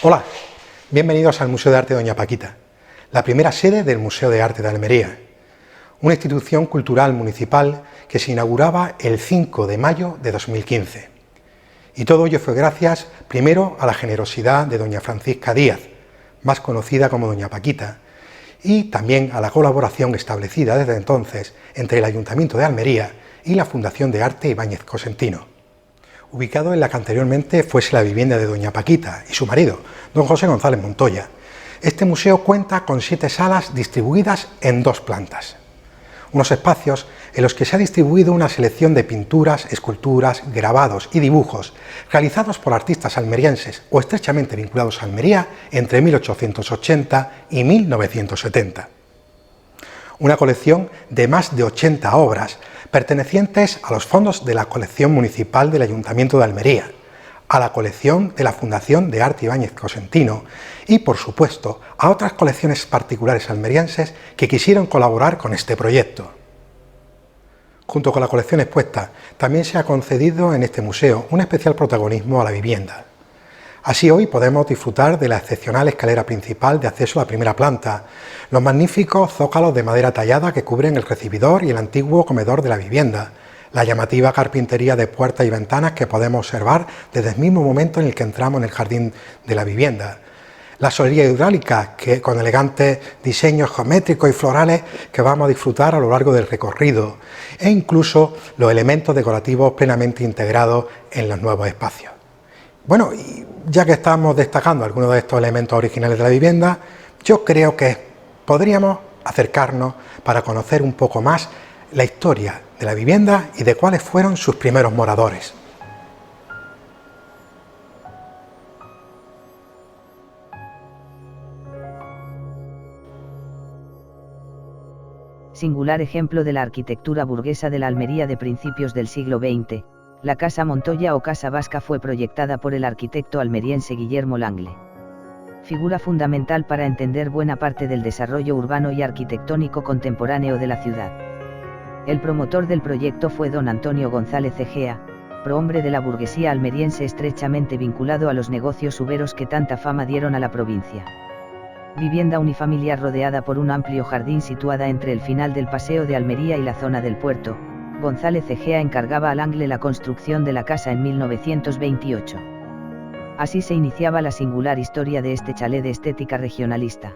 Hola, bienvenidos al Museo de Arte Doña Paquita, la primera sede del Museo de Arte de Almería, una institución cultural municipal que se inauguraba el 5 de mayo de 2015. Y todo ello fue gracias, primero, a la generosidad de doña Francisca Díaz, más conocida como Doña Paquita, y también a la colaboración establecida desde entonces entre el Ayuntamiento de Almería y la Fundación de Arte Ibáñez Cosentino. Ubicado en la que anteriormente fuese la vivienda de doña Paquita y su marido, don José González Montoya, este museo cuenta con 7 salas distribuidas en 2 plantas. Unos espacios en los que se ha distribuido una selección de pinturas, esculturas, grabados y dibujos realizados por artistas almerienses o estrechamente vinculados a Almería entre 1880 y 1970. Una colección de más de 80 obras pertenecientes a los fondos de la colección municipal del Ayuntamiento de Almería, a la colección de la Fundación de Arte Ibáñez Cosentino y, por supuesto, a otras colecciones particulares almerienses que quisieron colaborar con este proyecto. Junto con la colección expuesta, también se ha concedido en este museo un especial protagonismo a la vivienda. Así hoy podemos disfrutar de la excepcional escalera principal de acceso a la primera planta, los magníficos zócalos de madera tallada que cubren el recibidor y el antiguo comedor de la vivienda, la llamativa carpintería de puertas y ventanas que podemos observar desde el mismo momento en el que entramos en el jardín de la vivienda, la solería hidráulica que, con elegantes diseños geométricos y florales que vamos a disfrutar a lo largo del recorrido, e incluso los elementos decorativos plenamente integrados en los nuevos espacios. Bueno, y ya que estamos destacando algunos de estos elementos originales de la vivienda, yo creo que podríamos acercarnos para conocer un poco más la historia de la vivienda y de cuáles fueron sus primeros moradores. Singular ejemplo de la arquitectura burguesa de la Almería de principios del siglo XX, la Casa Montoya o Casa Vasca fue proyectada por el arquitecto almeriense Guillermo Langle. Figura fundamental para entender buena parte del desarrollo urbano y arquitectónico contemporáneo de la ciudad. El promotor del proyecto fue don Antonio González Egea, prohombre de la burguesía almeriense estrechamente vinculado a los negocios uberos que tanta fama dieron a la provincia. Vivienda unifamiliar rodeada por un amplio jardín situada entre el final del Paseo de Almería y la zona del puerto, González Egea encargaba a Langle la construcción de la casa en 1928. Así se iniciaba la singular historia de este chalet de estética regionalista.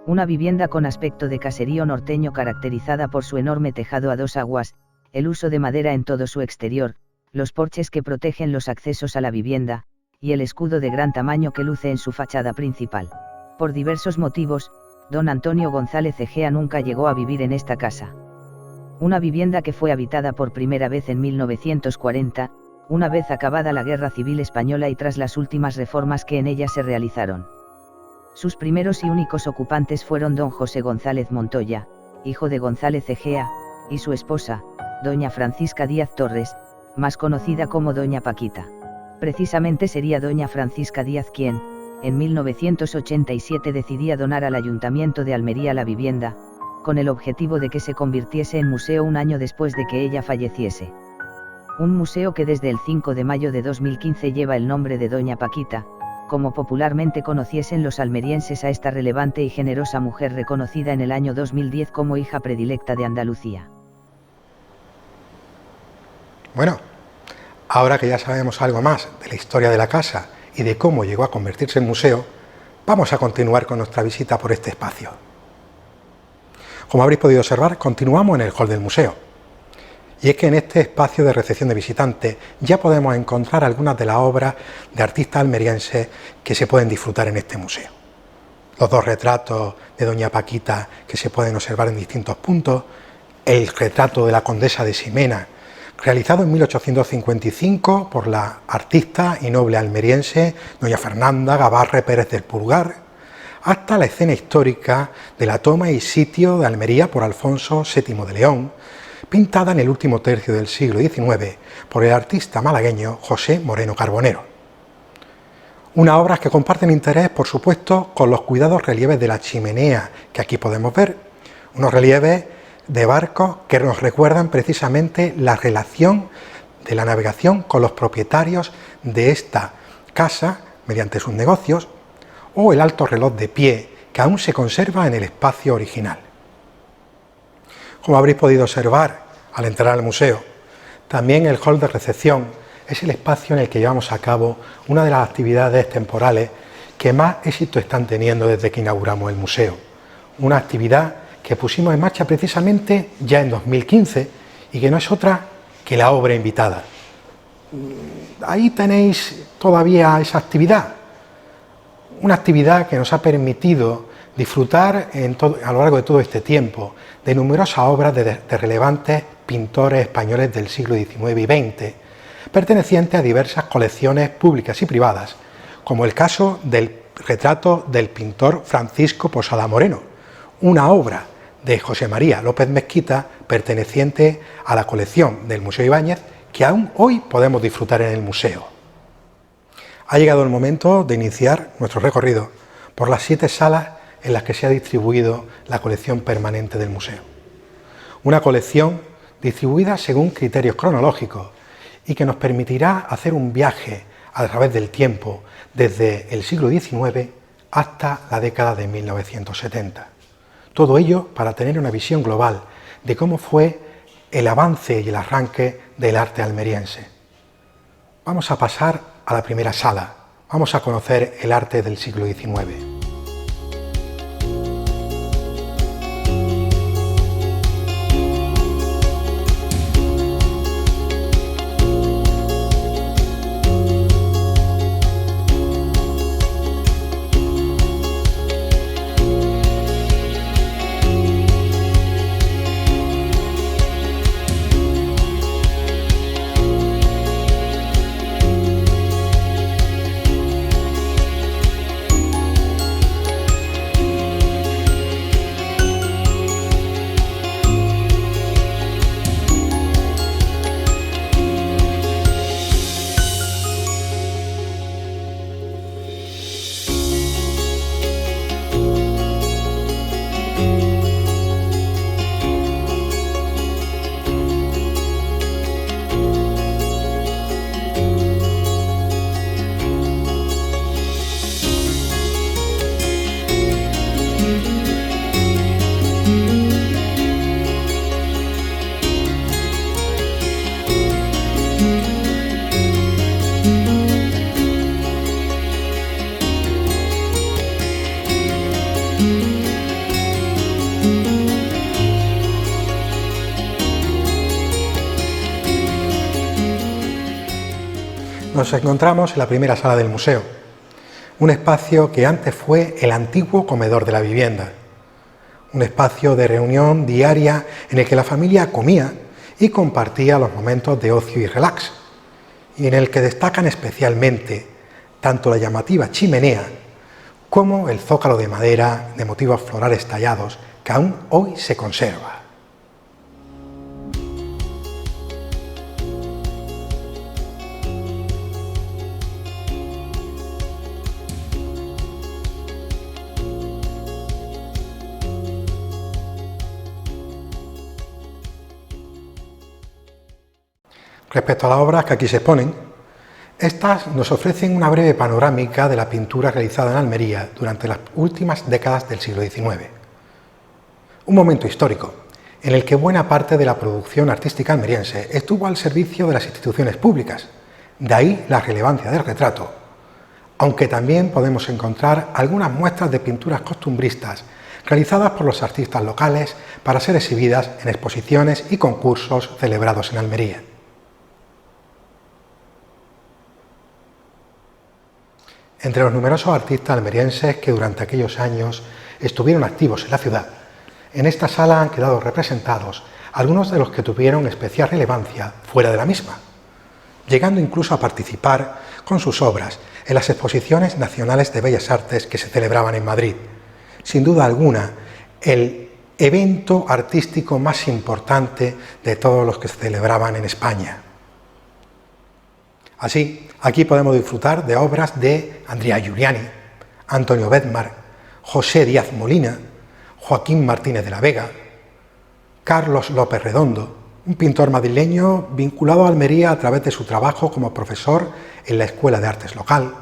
Una vivienda con aspecto de caserío norteño caracterizada por su enorme tejado a 2 aguas, el uso de madera en todo su exterior, los porches que protegen los accesos a la vivienda, y el escudo de gran tamaño que luce en su fachada principal. Por diversos motivos, don Antonio González Egea nunca llegó a vivir en esta casa. Una vivienda que fue habitada por primera vez en 1940, una vez acabada la Guerra Civil Española y tras las últimas reformas que en ella se realizaron. Sus primeros y únicos ocupantes fueron don José González Montoya, hijo de González Egea, y su esposa, doña Francisca Díaz Torres, más conocida como doña Paquita. Precisamente sería doña Francisca Díaz quien, en 1987 decidía donar al Ayuntamiento de Almería la vivienda, con el objetivo de que se convirtiese en museo un año después de que ella falleciese. Un museo que desde el 5 de mayo de 2015 lleva el nombre de doña Paquita, como popularmente conociesen los almerienses a esta relevante y generosa mujer reconocida en el año 2010 como hija predilecta de Andalucía. Bueno, ahora que ya sabemos algo más de la historia de la casa y de cómo llegó a convertirse en museo, vamos a continuar con nuestra visita por este espacio. Como habréis podido observar, continuamos en el hall del museo. Y es que en este espacio de recepción de visitantes ya podemos encontrar algunas de las obras de artistas almerienses que se pueden disfrutar en este museo. Los 2 retratos de doña Paquita que se pueden observar en distintos puntos, el retrato de la condesa de Ximena, realizado en 1855 por la artista y noble almeriense doña Fernanda Gabarre Pérez del Pulgar, hasta la escena histórica de la toma y sitio de Almería por Alfonso VII de León, pintada en el último tercio del siglo XIX por el artista malagueño José Moreno Carbonero. Unas obras que comparten interés, por supuesto, con los cuidados relieves de la chimenea que aquí podemos ver, unos relieves de barcos que nos recuerdan precisamente la relación de la navegación con los propietarios de esta casa mediante sus negocios, o el alto reloj de pie que aún se conserva en el espacio original. Como habréis podido observar al entrar al museo, también el hall de recepción es el espacio en el que llevamos a cabo una de las actividades temporales que más éxito están teniendo desde que inauguramos el museo. Una actividad que pusimos en marcha precisamente ya en 2015 y que no es otra que la obra invitada. Ahí tenéis todavía esa actividad, una actividad que nos ha permitido disfrutar a lo largo de todo este tiempo de numerosas obras de relevantes pintores españoles del siglo XIX y XX, pertenecientes a diversas colecciones públicas y privadas, como el caso del retrato del pintor Francisco Posada Moreno, una obra de José María López Mezquita perteneciente a la colección del Museo Ibáñez, que aún hoy podemos disfrutar en el museo. Ha llegado el momento de iniciar nuestro recorrido por las 7 salas en las que se ha distribuido la colección permanente del museo. Una colección distribuida según criterios cronológicos y que nos permitirá hacer un viaje a través del tiempo desde el siglo XIX hasta la década de 1970. Todo ello para tener una visión global de cómo fue el avance y el arranque del arte almeriense. Vamos a pasar a la primera sala, vamos a conocer el arte del siglo XIX. Nos encontramos en la primera sala del museo, un espacio que antes fue el antiguo comedor de la vivienda, un espacio de reunión diaria en el que la familia comía y compartía los momentos de ocio y relax, y en el que destacan especialmente tanto la llamativa chimenea como el zócalo de madera de motivos florales tallados que aún hoy se conserva. Respecto a las obras que aquí se exponen, estas nos ofrecen una breve panorámica de la pintura realizada en Almería durante las últimas décadas del siglo XIX. Un momento histórico en el que buena parte de la producción artística almeriense estuvo al servicio de las instituciones públicas, de ahí la relevancia del retrato, aunque también podemos encontrar algunas muestras de pinturas costumbristas realizadas por los artistas locales para ser exhibidas en exposiciones y concursos celebrados en Almería. Entre los numerosos artistas almerienses que durante aquellos años estuvieron activos en la ciudad, en esta sala han quedado representados algunos de los que tuvieron especial relevancia fuera de la misma, llegando incluso a participar con sus obras en las exposiciones nacionales de Bellas Artes que se celebraban en Madrid. Sin duda alguna, el evento artístico más importante de todos los que se celebraban en España. Así, aquí podemos disfrutar de obras de Andrea Giuliani, Antonio Bedmar, José Díaz Molina, Joaquín Martínez de la Vega, Carlos López Redondo, un pintor madrileño vinculado a Almería a través de su trabajo como profesor en la Escuela de Artes local,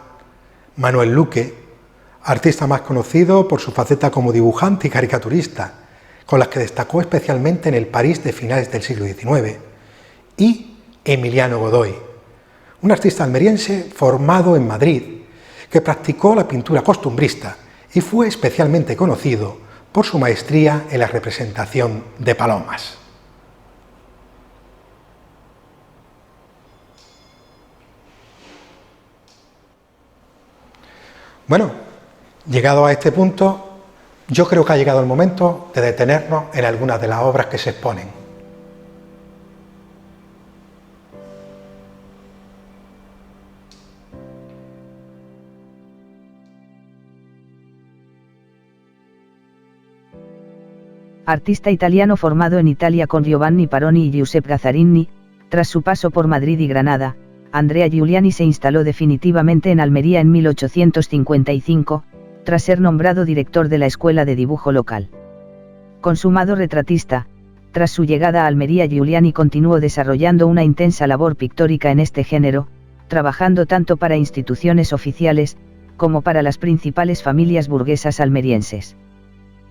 Manuel Luque, artista más conocido por su faceta como dibujante y caricaturista, con las que destacó especialmente en el París de finales del siglo XIX, y Emiliano Godoy, un artista almeriense formado en Madrid, que practicó la pintura costumbrista y fue especialmente conocido por su maestría en la representación de palomas. Bueno, llegado a este punto, yo creo que ha llegado el momento de detenernos en algunas de las obras que se exponen. Artista italiano formado en Italia con Giovanni Paroni y Giuseppe Gazzarini, tras su paso por Madrid y Granada, Andrea Giuliani se instaló definitivamente en Almería en 1855, tras ser nombrado director de la escuela de dibujo local. Consumado retratista, tras su llegada a Almería Giuliani continuó desarrollando una intensa labor pictórica en este género, trabajando tanto para instituciones oficiales, como para las principales familias burguesas almerienses.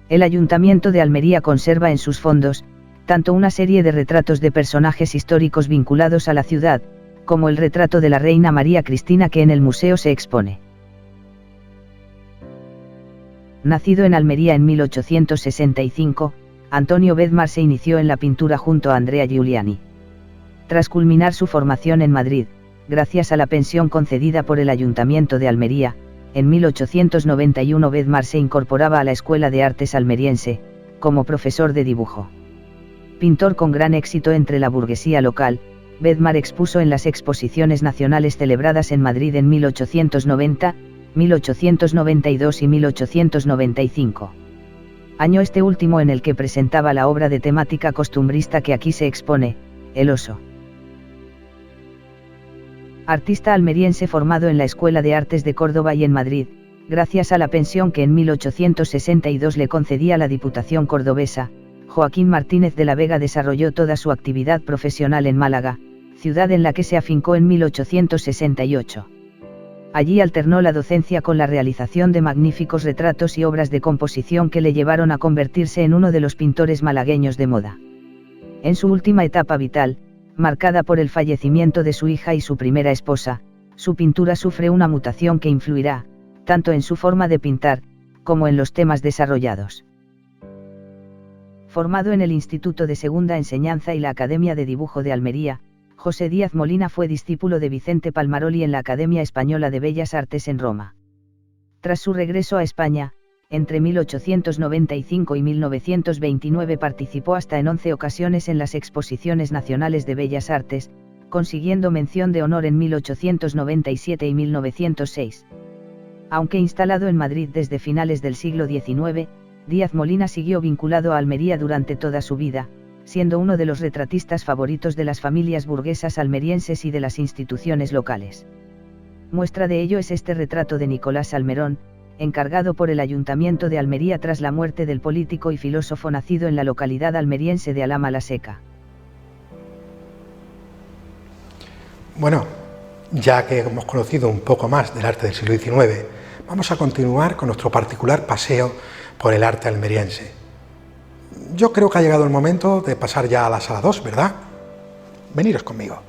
El Ayuntamiento de Almería conserva en sus fondos, tanto una serie de retratos de personajes históricos vinculados a la ciudad, como el retrato de la reina María Cristina que en el museo se expone. Nacido en Almería en 1865, Antonio Bedmar se inició en la pintura junto a Andrea Giuliani. Tras culminar su formación en Madrid, gracias a la pensión concedida por el Ayuntamiento de Almería, en 1891 Bedmar se incorporaba a la Escuela de Artes Almeriense, como profesor de dibujo. Pintor con gran éxito entre la burguesía local, Bedmar expuso en las exposiciones nacionales celebradas en Madrid en 1890, 1892 y 1895. Año este último en el que presentaba la obra de temática costumbrista que aquí se expone, El oso. Artista almeriense formado en la Escuela de Artes de Córdoba y en Madrid, gracias a la pensión que en 1862 le concedía la Diputación cordobesa, Joaquín Martínez de la Vega desarrolló toda su actividad profesional en Málaga, ciudad en la que se afincó en 1868. Allí alternó la docencia con la realización de magníficos retratos y obras de composición que le llevaron a convertirse en uno de los pintores malagueños de moda. En su última etapa vital, marcada por el fallecimiento de su hija y su primera esposa, su pintura sufre una mutación que influirá, tanto en su forma de pintar, como en los temas desarrollados. Formado en el Instituto de Segunda Enseñanza y la Academia de Dibujo de Almería, José Díaz Molina fue discípulo de Vicente Palmaroli en la Academia Española de Bellas Artes en Roma. Tras su regreso a España, entre 1895 y 1929 participó hasta en 11 ocasiones en las Exposiciones Nacionales de Bellas Artes, consiguiendo mención de honor en 1897 y 1906. Aunque instalado en Madrid desde finales del siglo XIX, Díaz Molina siguió vinculado a Almería durante toda su vida, siendo uno de los retratistas favoritos de las familias burguesas almerienses y de las instituciones locales. Muestra de ello es este retrato de Nicolás Salmerón, encargado por el Ayuntamiento de Almería tras la muerte del político y filósofo nacido en la localidad almeriense de Alhama la Seca. Bueno, ya que hemos conocido un poco más del arte del siglo XIX, vamos a continuar con nuestro particular paseo por el arte almeriense. Yo creo que ha llegado el momento de pasar ya a la sala 2, ¿verdad? Veniros conmigo.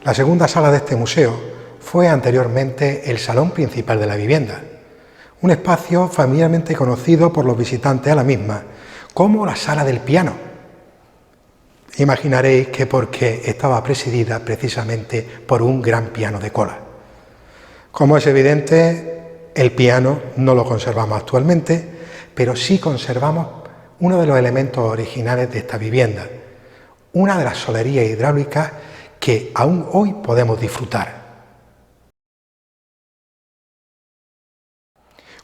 La segunda sala de este museo fue anteriormente el salón principal de la vivienda, un espacio familiarmente conocido por los visitantes a la misma como la sala del piano. Imaginaréis que porque estaba presidida precisamente por un gran piano de cola. Como es evidente, el piano no lo conservamos actualmente, pero sí conservamos uno de los elementos originales de esta vivienda, una de las solerías hidráulicas que aún hoy podemos disfrutar.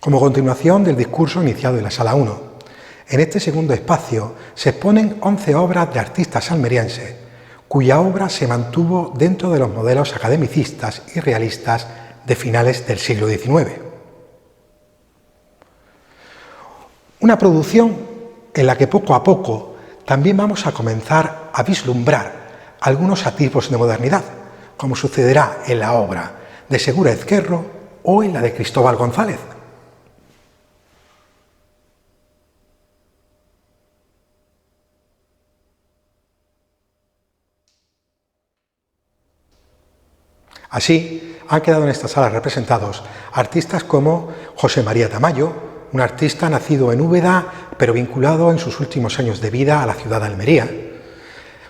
Como continuación del discurso iniciado en la Sala 1, en este segundo espacio se exponen 11 obras de artistas almerienses, cuya obra se mantuvo dentro de los modelos academicistas y realistas de finales del siglo XIX. Una producción en la que poco a poco también vamos a comenzar a vislumbrar algunos atisbos de modernidad, como sucederá en la obra de Segura Ezquerro o en la de Cristóbal González. Así, han quedado en esta sala representados artistas como José María Tamayo, un artista nacido en Úbeda, pero vinculado en sus últimos años de vida a la ciudad de Almería,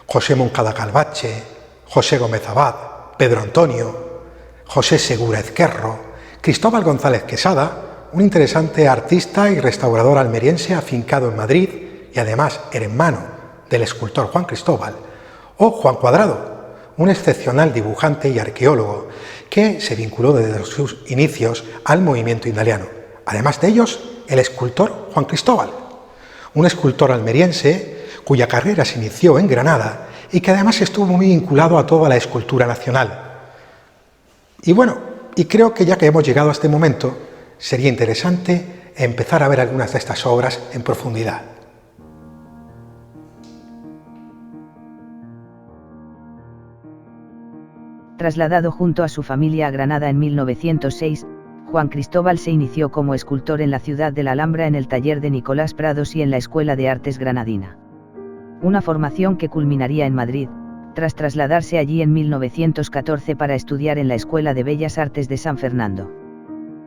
José Moncada Calvache, José Gómez Abad, Pedro Antonio, José Segura Ezquerro, Cristóbal González Quesada, un interesante artista y restaurador almeriense afincado en Madrid y además hermano del escultor Juan Cristóbal, o Juan Cuadrado, un excepcional dibujante y arqueólogo que se vinculó desde sus inicios al movimiento italiano. Además de ellos, el escultor Juan Cristóbal, un escultor almeriense cuya carrera se inició en Granada y que además estuvo muy vinculado a toda la escultura nacional. Y creo que ya que hemos llegado a este momento, sería interesante empezar a ver algunas de estas obras en profundidad. Trasladado junto a su familia a Granada en 1906, Juan Cristóbal se inició como escultor en la ciudad de la Alhambra en el taller de Nicolás Prados y en la Escuela de Artes Granadina. Una formación que culminaría en Madrid, tras trasladarse allí en 1914 para estudiar en la Escuela de Bellas Artes de San Fernando.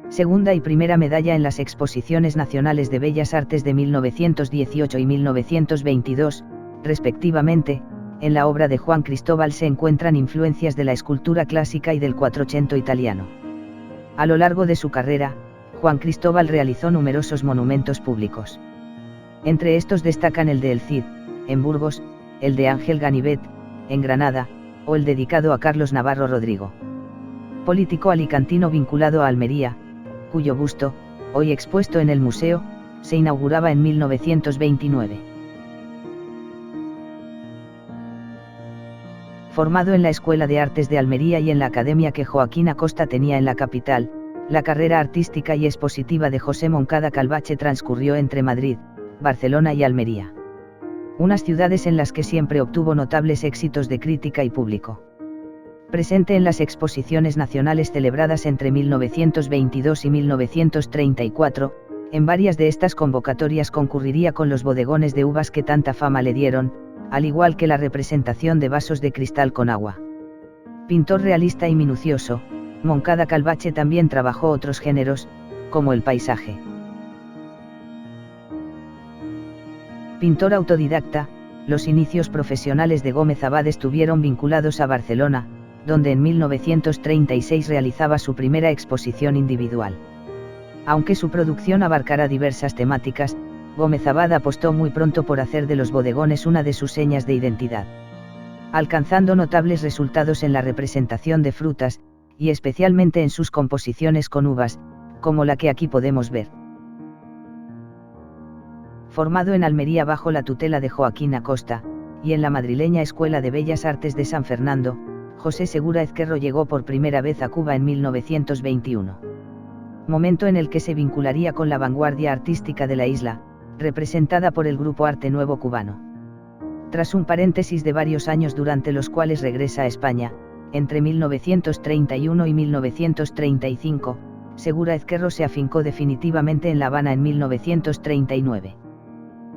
Segunda y primera medalla en las Exposiciones Nacionales de Bellas Artes de 1918 y 1922, respectivamente. En la obra de Juan Cristóbal se encuentran influencias de la escultura clásica y del Quattrocento italiano. A lo largo de su carrera, Juan Cristóbal realizó numerosos monumentos públicos. Entre estos destacan el de El Cid, en Burgos, el de Ángel Ganivet, en Granada, o el dedicado a Carlos Navarro Rodrigo. Político alicantino vinculado a Almería, cuyo busto, hoy expuesto en el museo, se inauguraba en 1929. Formado en la Escuela de Artes de Almería y en la academia que Joaquín Acosta tenía en la capital, la carrera artística y expositiva de José Moncada Calvache transcurrió entre Madrid, Barcelona y Almería. Unas ciudades en las que siempre obtuvo notables éxitos de crítica y público. Presente en las exposiciones nacionales celebradas entre 1922 y 1934, en varias de estas convocatorias concurriría con los bodegones de uvas que tanta fama le dieron, al igual que la representación de vasos de cristal con agua. Pintor realista y minucioso, Moncada Calvache también trabajó otros géneros, como el paisaje. Pintor autodidacta, los inicios profesionales de Gómez Abad estuvieron vinculados a Barcelona, donde en 1936 realizaba su primera exposición individual. Aunque su producción abarcará diversas temáticas, Gómez Abad apostó muy pronto por hacer de los bodegones una de sus señas de identidad, alcanzando notables resultados en la representación de frutas, y especialmente en sus composiciones con uvas, como la que aquí podemos ver. Formado en Almería bajo la tutela de Joaquín Acosta, y en la madrileña Escuela de Bellas Artes de San Fernando, José Segura Ezquerro llegó por primera vez a Cuba en 1921. Momento en el que se vincularía con la vanguardia artística de la isla, representada por el grupo Arte Nuevo Cubano. Tras un paréntesis de varios años durante los cuales regresa a España, entre 1931 y 1935, Segura Ezquerro se afincó definitivamente en La Habana en 1939.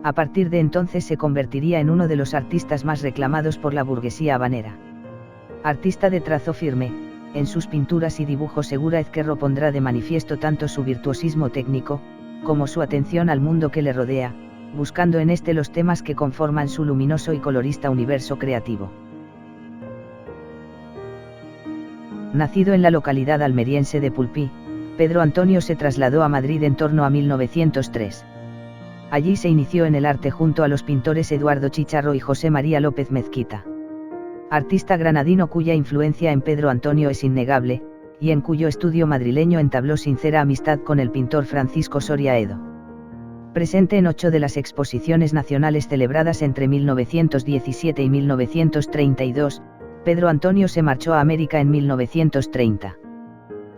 A partir de entonces se convertiría en uno de los artistas más reclamados por la burguesía habanera. Artista de trazo firme, en sus pinturas y dibujos Segura Ezquerro pondrá de manifiesto tanto su virtuosismo técnico, como su atención al mundo que le rodea, buscando en este los temas que conforman su luminoso y colorista universo creativo. Nacido en la localidad almeriense de Pulpí, Pedro Antonio se trasladó a Madrid en torno a 1903. Allí se inició en el arte junto a los pintores Eduardo Chicharro y José María López Mezquita. Artista granadino cuya influencia en Pedro Antonio es innegable, y en cuyo estudio madrileño entabló sincera amistad con el pintor Francisco Soria Edo. Presente en 8 de las exposiciones nacionales celebradas entre 1917 y 1932, Pedro Antonio se marchó a América en 1930.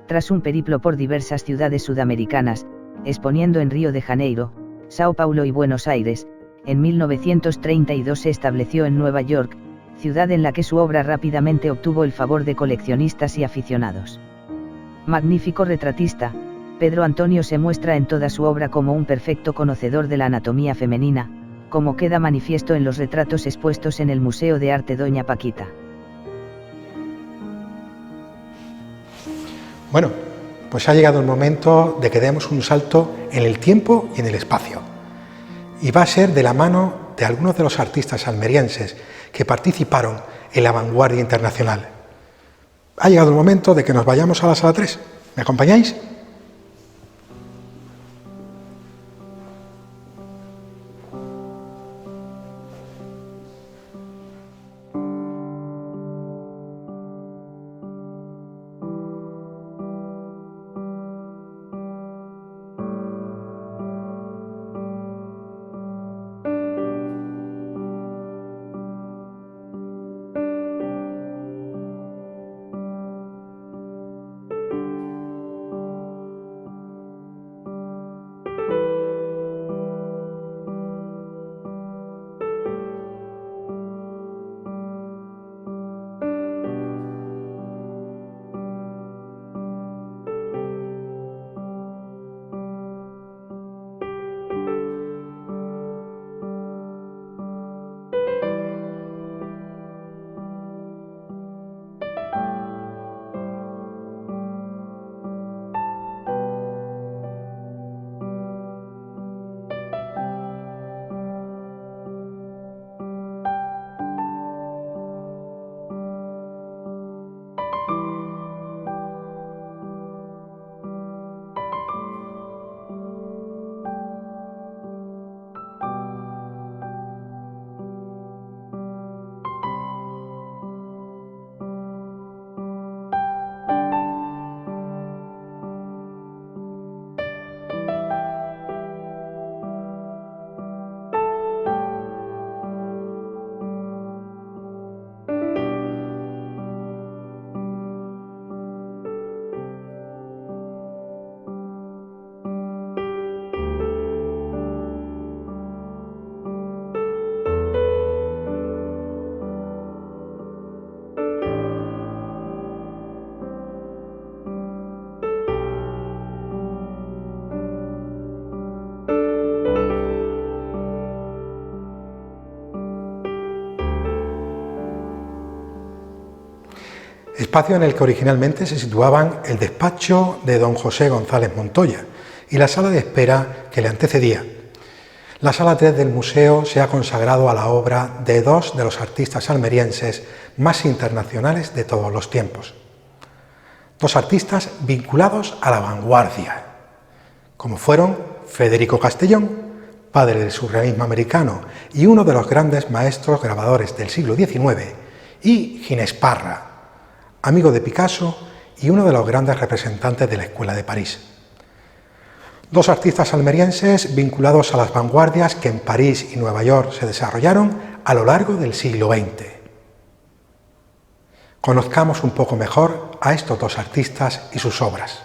Tras un periplo por diversas ciudades sudamericanas, exponiendo en Río de Janeiro, Sao Paulo y Buenos Aires, en 1932 se estableció en Nueva York, ciudad en la que su obra rápidamente obtuvo el favor de coleccionistas y aficionados. Magnífico retratista, Pedro Antonio se muestra en toda su obra como un perfecto conocedor de la anatomía femenina, como queda manifiesto en los retratos expuestos en el Museo de Arte Doña Paquita. Bueno, pues ha llegado el momento de que demos un salto en el tiempo y en el espacio. Y va a ser de la mano de algunos de los artistas almerienses que participaron en la vanguardia internacional. Ha llegado el momento de que nos vayamos a la sala 3. ¿Me acompañáis? Espacio en el que originalmente se situaban el despacho de don José González Montoya y la sala de espera que le antecedía. La sala 3 del museo se ha consagrado a la obra de dos de los artistas almerienses más internacionales de todos los tiempos. Dos artistas vinculados a la vanguardia, como fueron Federico Castellón, padre del surrealismo americano y uno de los grandes maestros grabadores del siglo XIX, y Ginés Parra, amigo de Picasso y uno de los grandes representantes de la Escuela de París. Dos artistas almerienses vinculados a las vanguardias que en París y Nueva York se desarrollaron a lo largo del siglo XX. Conozcamos un poco mejor a estos dos artistas y sus obras.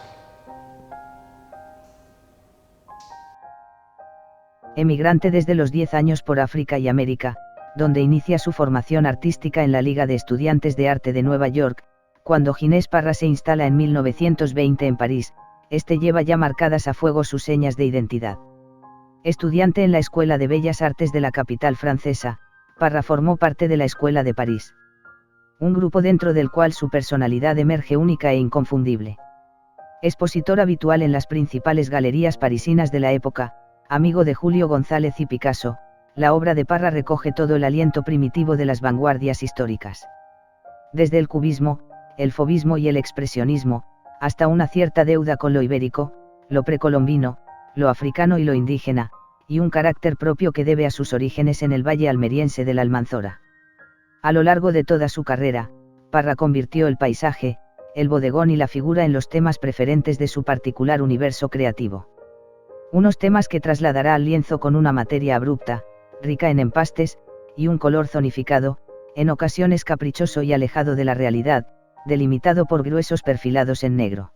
Emigrante desde los 10 años por África y América, donde inicia su formación artística en la Liga de Estudiantes de Arte de Nueva York, cuando Ginés Parra se instala en 1920 en París, este lleva ya marcadas a fuego sus señas de identidad. Estudiante en la Escuela de Bellas Artes de la capital francesa, Parra formó parte de la Escuela de París. un grupo dentro del cual su personalidad emerge única e inconfundible. Expositor habitual en las principales galerías parisinas de la época, amigo de Julio González y Picasso, la obra de Parra recoge todo el aliento primitivo de las vanguardias históricas. Desde el cubismo, el fauvismo y el expresionismo, hasta una cierta deuda con lo ibérico, lo precolombino, lo africano y lo indígena, y un carácter propio que debe a sus orígenes en el valle almeriense de la Almanzora. A lo largo de toda su carrera, Parra convirtió el paisaje, el bodegón y la figura en los temas preferentes de su particular universo creativo. Unos temas que trasladará al lienzo con una materia abrupta, rica en empastes, y un color zonificado, en ocasiones caprichoso y alejado de la realidad, delimitado por gruesos perfilados en negro.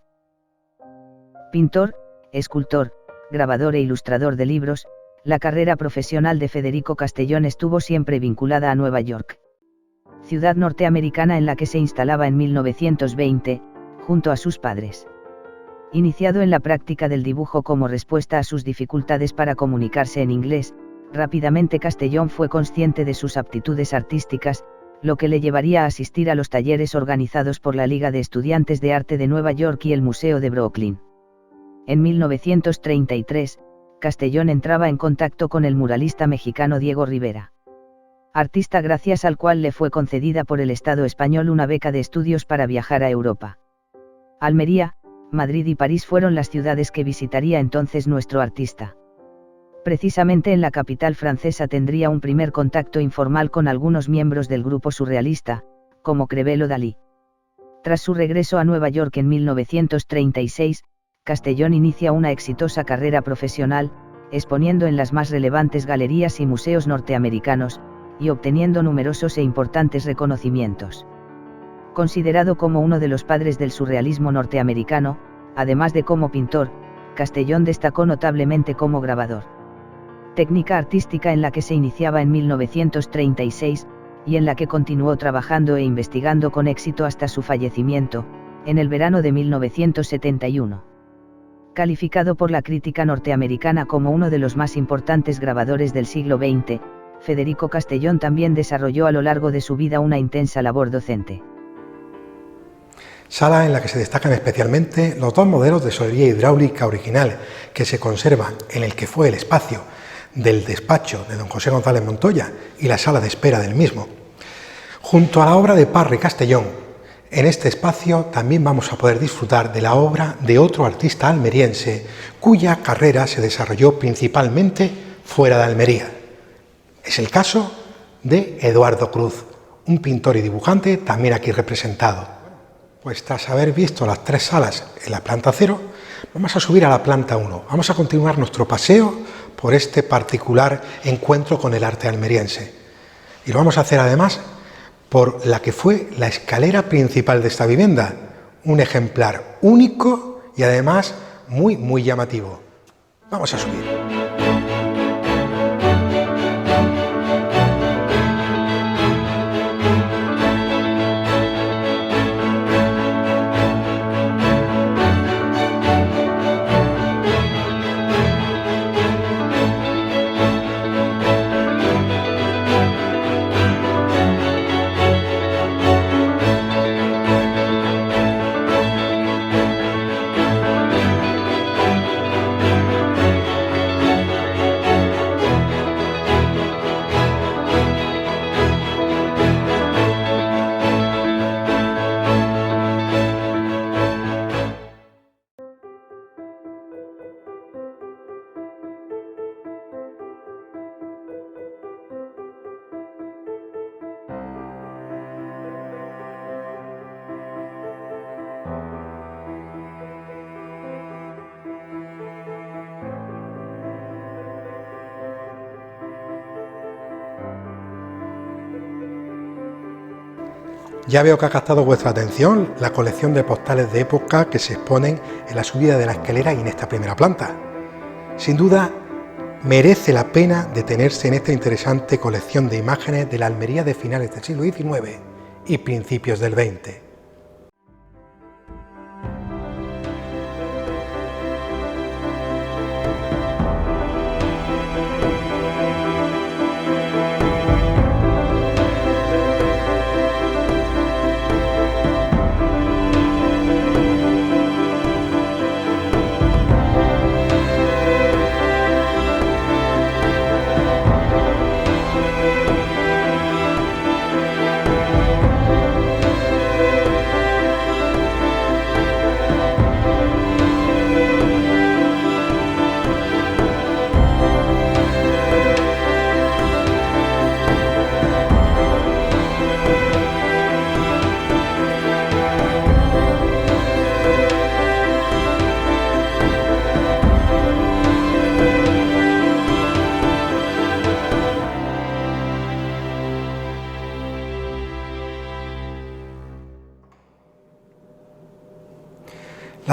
Pintor, escultor, grabador e ilustrador de libros, la carrera profesional de Federico Castellón estuvo siempre vinculada a Nueva York, ciudad norteamericana en la que se instalaba en 1920, junto a sus padres. Iniciado en la práctica del dibujo como respuesta a sus dificultades para comunicarse en inglés, rápidamente Castellón fue consciente de sus aptitudes artísticas, lo que le llevaría a asistir a los talleres organizados por la Liga de Estudiantes de Arte de Nueva York y el Museo de Brooklyn. En 1933, Castellón entraba en contacto con el muralista mexicano Diego Rivera, artista gracias al cual le fue concedida por el Estado español una beca de estudios para viajar a Europa. Almería, Madrid y París fueron las ciudades que visitaría entonces nuestro artista. Precisamente en la capital francesa tendría un primer contacto informal con algunos miembros del grupo surrealista, como Crevel o Dalí. Tras su regreso a Nueva York en 1936, Castellón inicia una exitosa carrera profesional, exponiendo en las más relevantes galerías y museos norteamericanos, y obteniendo numerosos e importantes reconocimientos. Considerado como uno de los padres del surrealismo norteamericano, además de como pintor, Castellón destacó notablemente como grabador. Técnica artística en la que se iniciaba en 1936, y en la que continuó trabajando e investigando con éxito hasta su fallecimiento, en el verano de 1971. Calificado por la crítica norteamericana como uno de los más importantes grabadores del siglo XX, Federico Castellón también desarrolló a lo largo de su vida una intensa labor docente. Sala en la que se destacan especialmente los dos modelos de solería hidráulica original que se conservan en el que fue el espacio del despacho de don José González Montoya y la sala de espera del mismo. Junto a la obra de Parra y Castellón, en este espacio también vamos a poder disfrutar de la obra de otro artista almeriense cuya carrera se desarrolló principalmente fuera de Almería. Es el caso de Eduardo Cruz, un pintor y dibujante también aquí representado. Pues tras haber visto las tres salas en la planta 0, vamos a subir a la planta 1. Vamos a continuar nuestro paseo por este particular encuentro con el arte almeriense. Y lo vamos a hacer además por la que fue la escalera principal de esta vivienda, un ejemplar único y además muy llamativo. Vamos a subir. Ya veo que ha captado vuestra atención la colección de postales de época que se exponen en la subida de la escalera y en esta primera planta. Sin duda, merece la pena detenerse en esta interesante colección de imágenes de la Almería de finales del siglo XIX y principios del XX.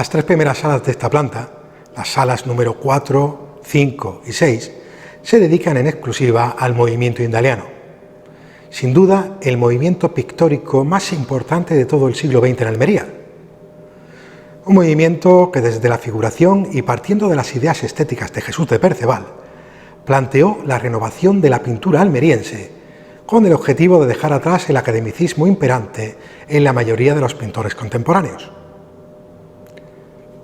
Las tres primeras salas de esta planta, las salas número 4, 5 y 6, se dedican en exclusiva al movimiento indaliano. Sin duda, el movimiento pictórico más importante de todo el siglo XX en Almería. Un movimiento que desde la figuración y partiendo de las ideas estéticas de Jesús de Perceval, planteó la renovación de la pintura almeriense con el objetivo de dejar atrás el academicismo imperante en la mayoría de los pintores contemporáneos.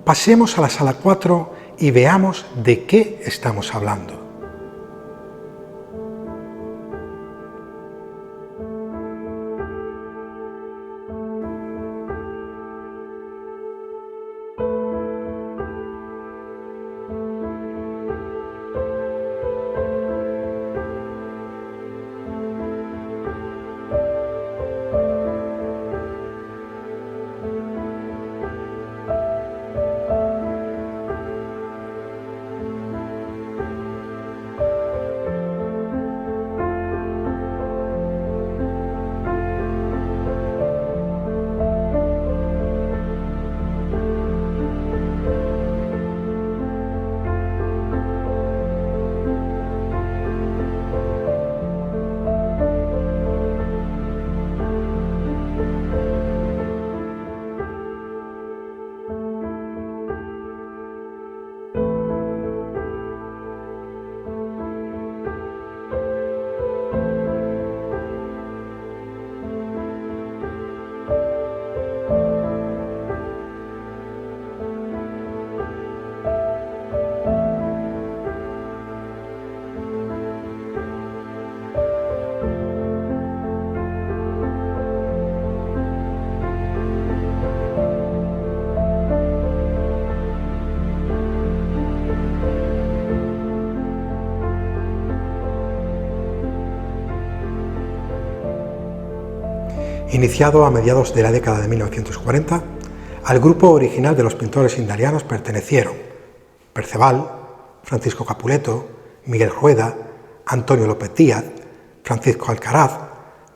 Pasemos a la sala 4 y veamos de qué estamos hablando. Iniciado a mediados de la década de 1940, al grupo original de los pintores indalianos pertenecieron Perceval, Francisco Capuleto, Miguel Rueda, Antonio López Díaz, Francisco Alcaraz,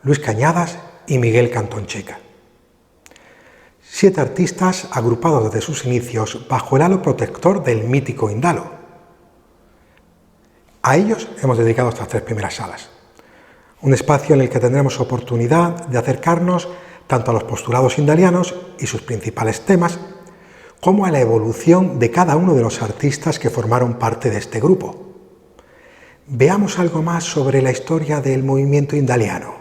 Luis Cañadas y Miguel Cantón Checa. 7 artistas agrupados desde sus inicios bajo el halo protector del mítico Indalo. A ellos hemos dedicado estas 3 primeras salas. Un espacio en el que tendremos oportunidad de acercarnos tanto a los postulados indalianos y sus principales temas, como a la evolución de cada uno de los artistas que formaron parte de este grupo. Veamos algo más sobre la historia del movimiento indaliano.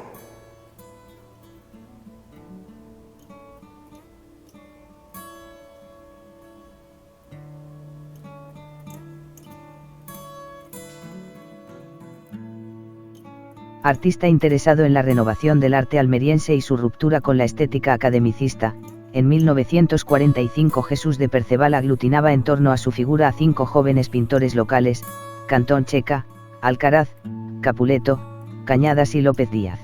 Artista interesado en la renovación del arte almeriense y su ruptura con la estética academicista, en 1945 Jesús de Perceval aglutinaba en torno a su figura a 5 jóvenes pintores locales, Cantón Checa, Alcaraz, Capuleto, Cañadas y López Díaz.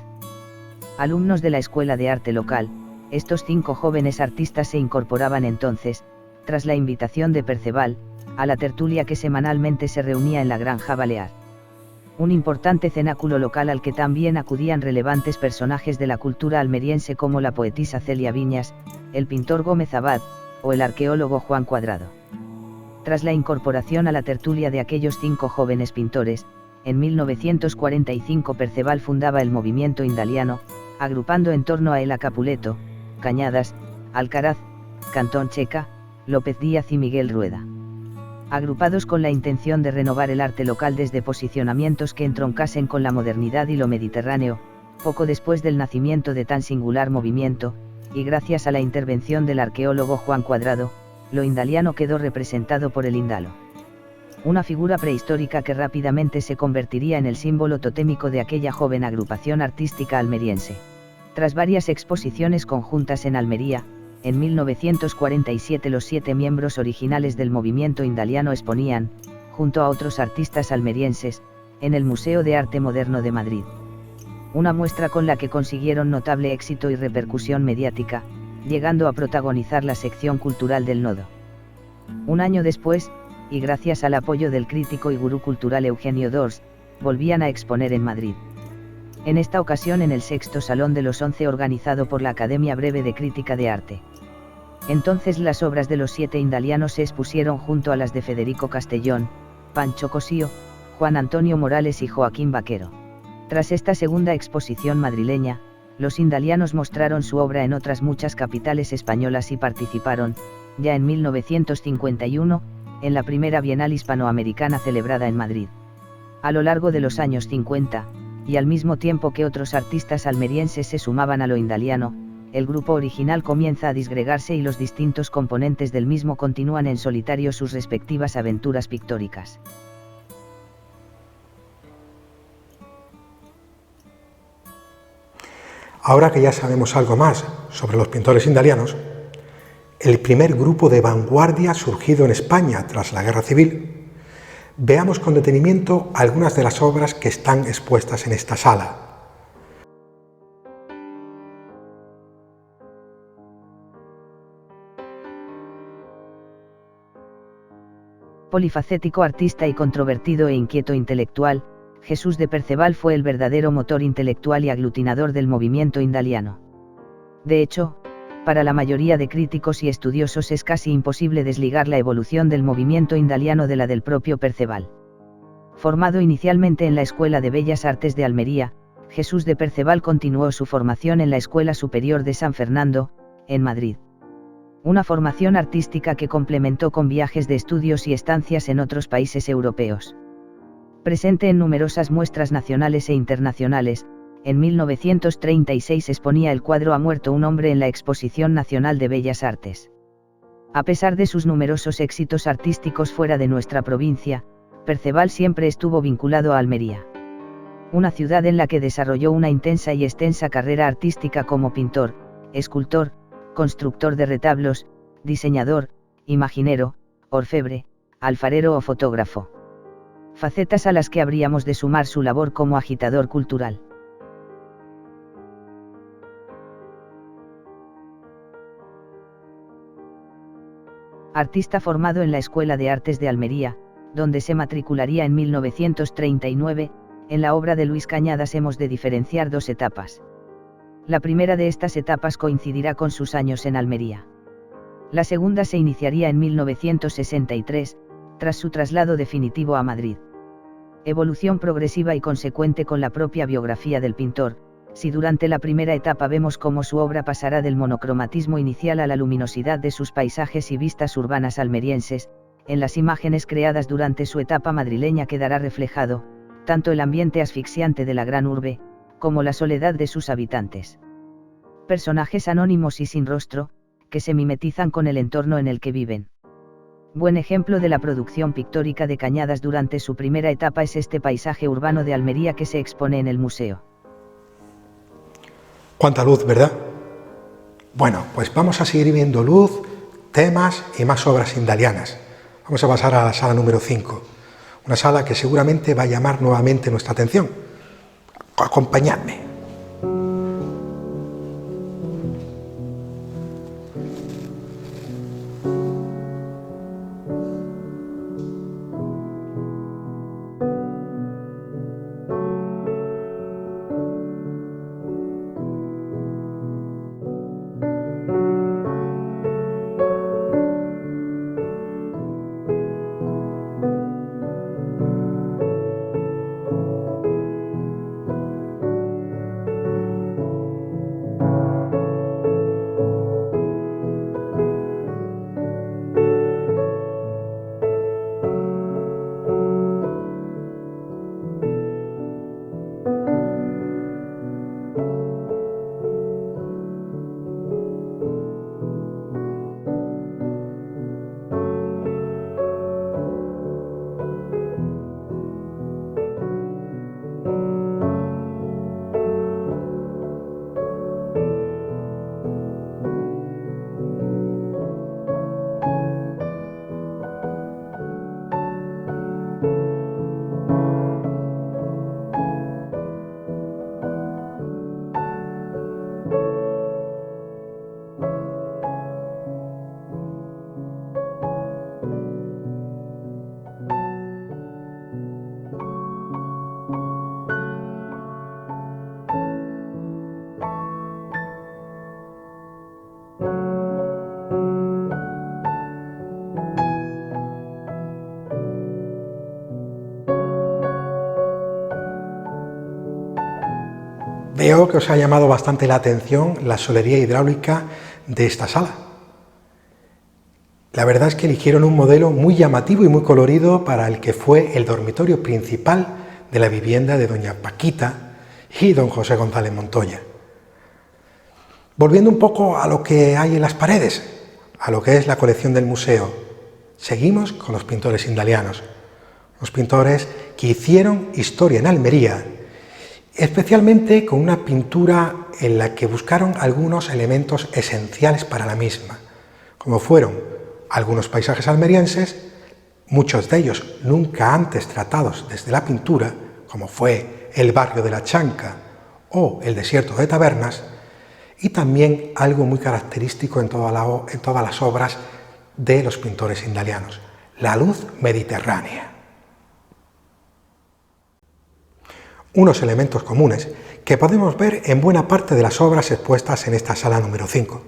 Alumnos de la Escuela de Arte local, estos 5 jóvenes artistas se incorporaban entonces, tras la invitación de Perceval, a la tertulia que semanalmente se reunía en la Granja Balear. Un importante cenáculo local al que también acudían relevantes personajes de la cultura almeriense como la poetisa Celia Viñas, el pintor Gómez Abad, o el arqueólogo Juan Cuadrado. Tras la incorporación a la tertulia de aquellos 5 jóvenes pintores, en 1945 Perceval fundaba el movimiento indaliano, agrupando en torno a él a Capuleto, Cañadas, Alcaraz, Cantón Checa, López Díaz y Miguel Rueda. Agrupados con la intención de renovar el arte local desde posicionamientos que entroncasen con la modernidad y lo mediterráneo, poco después del nacimiento de tan singular movimiento, y gracias a la intervención del arqueólogo Juan Cuadrado, lo indaliano quedó representado por el Indalo. Una figura prehistórica que rápidamente se convertiría en el símbolo totémico de aquella joven agrupación artística almeriense. Tras varias exposiciones conjuntas en Almería, en 1947 los 7 miembros originales del movimiento indaliano exponían, junto a otros artistas almerienses, en el Museo de Arte Moderno de Madrid. Una muestra con la que consiguieron notable éxito y repercusión mediática, llegando a protagonizar la sección cultural del Nodo. Un año después, y gracias al apoyo del crítico y gurú cultural Eugenio Dors, volvían a exponer en Madrid. En esta ocasión en el 6º Salón de los 11 organizado por la Academia Breve de Crítica de Arte. Entonces las obras de los 7 indalianos se expusieron junto a las de Federico Castellón, Pancho Cosío, Juan Antonio Morales y Joaquín Vaquero. Tras esta segunda exposición madrileña, los indalianos mostraron su obra en otras muchas capitales españolas y participaron, ya en 1951, en la primera Bienal Hispanoamericana celebrada en Madrid. A lo largo de los años 50, y al mismo tiempo que otros artistas almerienses se sumaban a lo indaliano, el grupo original comienza a disgregarse y los distintos componentes del mismo continúan en solitario sus respectivas aventuras pictóricas. Ahora que ya sabemos algo más sobre los pintores indalianos, el primer grupo de vanguardia surgido en España tras la Guerra Civil, veamos con detenimiento algunas de las obras que están expuestas en esta sala. Polifacético artista y controvertido e inquieto intelectual, Jesús de Perceval fue el verdadero motor intelectual y aglutinador del movimiento indaliano. De hecho, para la mayoría de críticos y estudiosos es casi imposible desligar la evolución del movimiento indaliano de la del propio Perceval. Formado inicialmente en la Escuela de Bellas Artes de Almería, Jesús de Perceval continuó su formación en la Escuela Superior de San Fernando, en Madrid. Una formación artística que complementó con viajes de estudios y estancias en otros países europeos. Presente en numerosas muestras nacionales e internacionales, en 1936 exponía el cuadro Ha muerto un hombre en la Exposición Nacional de Bellas Artes. A pesar de sus numerosos éxitos artísticos fuera de nuestra provincia, Perceval siempre estuvo vinculado a Almería. Una ciudad en la que desarrolló una intensa y extensa carrera artística como pintor, escultor, constructor de retablos, diseñador, imaginero, orfebre, alfarero o fotógrafo. Facetas a las que habríamos de sumar su labor como agitador cultural. Artista formado en la Escuela de Artes de Almería, donde se matricularía en 1939, en la obra de Luis Cañadas hemos de diferenciar dos etapas. La primera de estas etapas coincidirá con sus años en Almería. La segunda se iniciaría en 1963, tras su traslado definitivo a Madrid. Evolución progresiva y consecuente con la propia biografía del pintor, si durante la primera etapa vemos cómo su obra pasará del monocromatismo inicial a la luminosidad de sus paisajes y vistas urbanas almerienses, en las imágenes creadas durante su etapa madrileña quedará reflejado, tanto el ambiente asfixiante de la gran urbe, como la soledad de sus habitantes. Personajes anónimos y sin rostro, que se mimetizan con el entorno en el que viven. Buen ejemplo de la producción pictórica de Cañadas durante su primera etapa es este paisaje urbano de Almería que se expone en el museo. Cuánta luz, ¿verdad? Bueno, pues vamos a seguir viendo luz, temas y más obras indalianas. Vamos a pasar a la sala número 5, una sala que seguramente va a llamar nuevamente nuestra atención. Acompañadme. Veo que os ha llamado bastante la atención la solería hidráulica de esta sala. La verdad es que eligieron un modelo muy llamativo y muy colorido para el que fue el dormitorio principal de la vivienda de doña Paquita y don José González Montoya. Volviendo un poco a lo que hay en las paredes, a lo que es la colección del museo, seguimos con los pintores indalianos, los pintores que hicieron historia en Almería, especialmente con una pintura en la que buscaron algunos elementos esenciales para la misma, como fueron algunos paisajes almerienses, muchos de ellos nunca antes tratados desde la pintura, como fue el barrio de la Chanca o el desierto de Tabernas, y también algo muy característico en todas las obras de los pintores indalianos, la luz mediterránea. Unos elementos comunes que podemos ver en buena parte de las obras expuestas en esta sala número 5.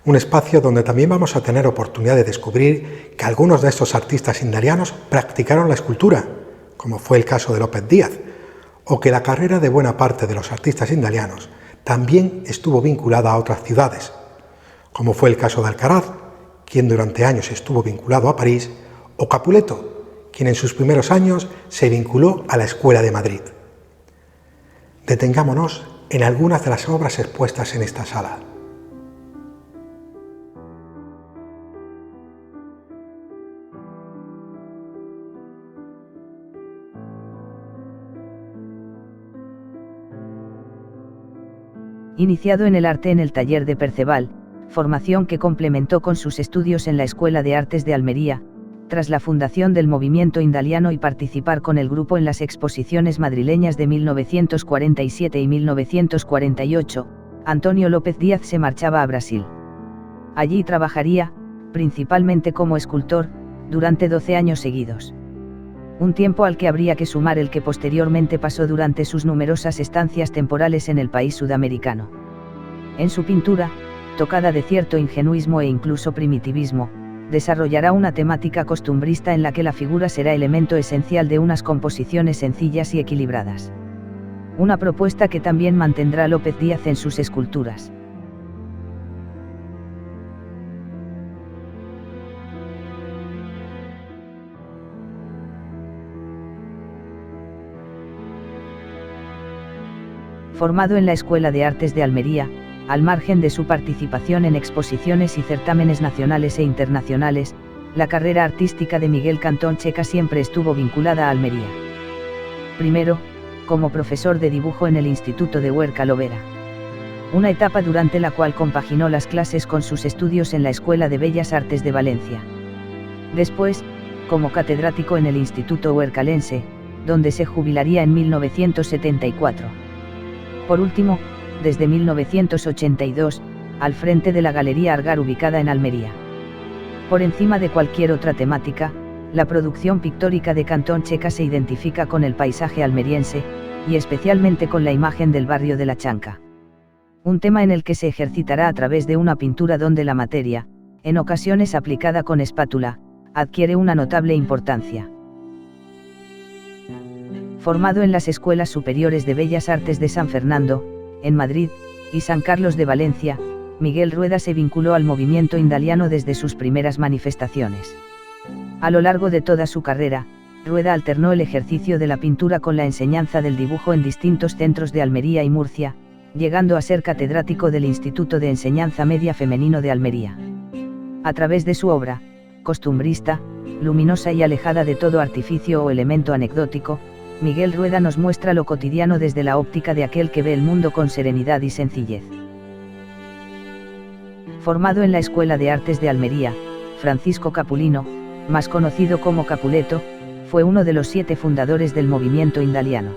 Un espacio donde también vamos a tener oportunidad de descubrir que algunos de estos artistas indalianos practicaron la escultura, como fue el caso de López Díaz, o que la carrera de buena parte de los artistas indalianos también estuvo vinculada a otras ciudades, como fue el caso de Alcaraz, quien durante años estuvo vinculado a París, o Capuleto, quien en sus primeros años se vinculó a la Escuela de Madrid. Detengámonos en algunas de las obras expuestas en esta sala. Iniciado en el arte en el taller de Perceval, formación que complementó con sus estudios en la Escuela de Artes de Almería, tras la fundación del movimiento indaliano y participar con el grupo en las exposiciones madrileñas de 1947 y 1948, Antonio López Díaz se marchaba a Brasil. Allí trabajaría, principalmente como escultor, durante 12 años seguidos. Un tiempo al que habría que sumar el que posteriormente pasó durante sus numerosas estancias temporales en el país sudamericano. En su pintura, tocada de cierto ingenuismo e incluso primitivismo, desarrollará una temática costumbrista en la que la figura será elemento esencial de unas composiciones sencillas y equilibradas. Una propuesta que también mantendrá López Díaz en sus esculturas. Formado en la Escuela de Artes de Almería, al margen de su participación en exposiciones y certámenes nacionales e internacionales, la carrera artística de Miguel Cantón Checa siempre estuvo vinculada a Almería. Primero, como profesor de dibujo en el Instituto de Huerca Lovera. Una etapa durante la cual compaginó las clases con sus estudios en la Escuela de Bellas Artes de Valencia. Después, como catedrático en el Instituto Huercalense, donde se jubilaría en 1974. Por último, desde 1982, al frente de la Galería Argar ubicada en Almería. Por encima de cualquier otra temática, la producción pictórica de Cantón Checa se identifica con el paisaje almeriense, y especialmente con la imagen del barrio de la Chanca. Un tema en el que se ejercitará a través de una pintura donde la materia, en ocasiones aplicada con espátula, adquiere una notable importancia. Formado en las Escuelas Superiores de Bellas Artes de San Fernando, en Madrid, y San Carlos de Valencia, Miguel Rueda se vinculó al movimiento indaliano desde sus primeras manifestaciones. A lo largo de toda su carrera, Rueda alternó el ejercicio de la pintura con la enseñanza del dibujo en distintos centros de Almería y Murcia, llegando a ser catedrático del Instituto de Enseñanza Media Femenino de Almería. A través de su obra, costumbrista, luminosa y alejada de todo artificio o elemento anecdótico, Miguel Rueda nos muestra lo cotidiano desde la óptica de aquel que ve el mundo con serenidad y sencillez. Formado en la Escuela de Artes de Almería, Francisco Capulino, más conocido como Capuleto, fue uno de los 7 fundadores del movimiento indaliano.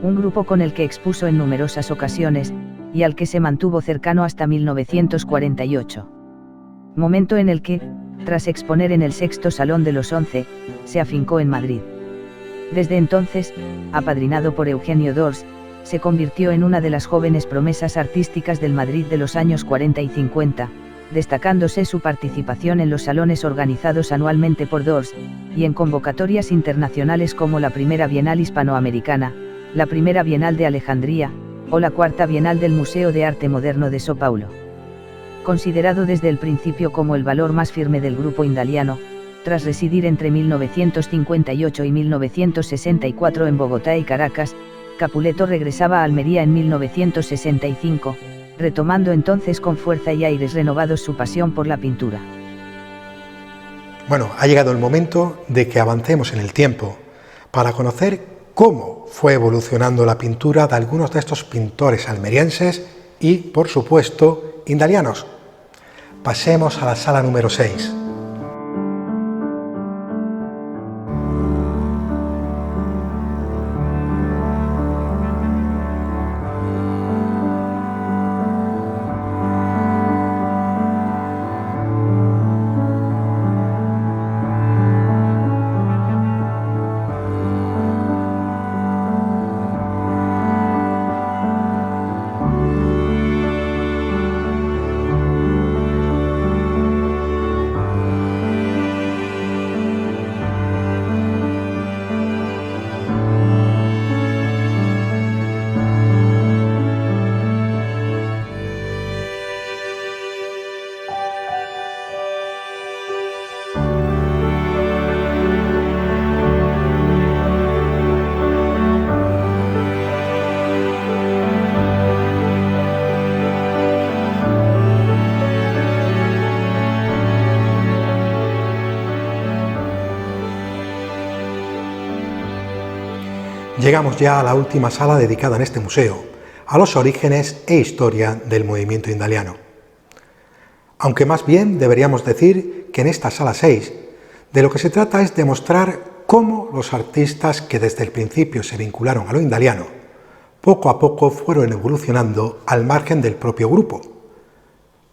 Un grupo con el que expuso en numerosas ocasiones, y al que se mantuvo cercano hasta 1948. Momento en el que, tras exponer en el Sexto Salón de los 11, se afincó en Madrid. Desde entonces, apadrinado por Eugenio Dors, se convirtió en una de las jóvenes promesas artísticas del Madrid de los años 40 y 50, destacándose su participación en los salones organizados anualmente por Dors, y en convocatorias internacionales como la Primera Bienal Hispanoamericana, la Primera Bienal de Alejandría, o la Cuarta Bienal del Museo de Arte Moderno de São Paulo. Considerado desde el principio como el valor más firme del grupo indaliano, tras residir entre 1958 y 1964 en Bogotá y Caracas, Capuleto regresaba a Almería en 1965, retomando entonces con fuerza y aires renovados su pasión por la pintura. Bueno, ha llegado el momento de que avancemos en el tiempo para conocer cómo fue evolucionando la pintura de algunos de estos pintores almerienses y, por supuesto, indalianos. Pasemos a la sala número 6. Llegamos ya a la última sala dedicada en este museo, a los orígenes e historia del movimiento indaliano. Aunque más bien deberíamos decir que en esta sala 6, de lo que se trata es de mostrar cómo los artistas que desde el principio se vincularon a lo indaliano, poco a poco fueron evolucionando al margen del propio grupo,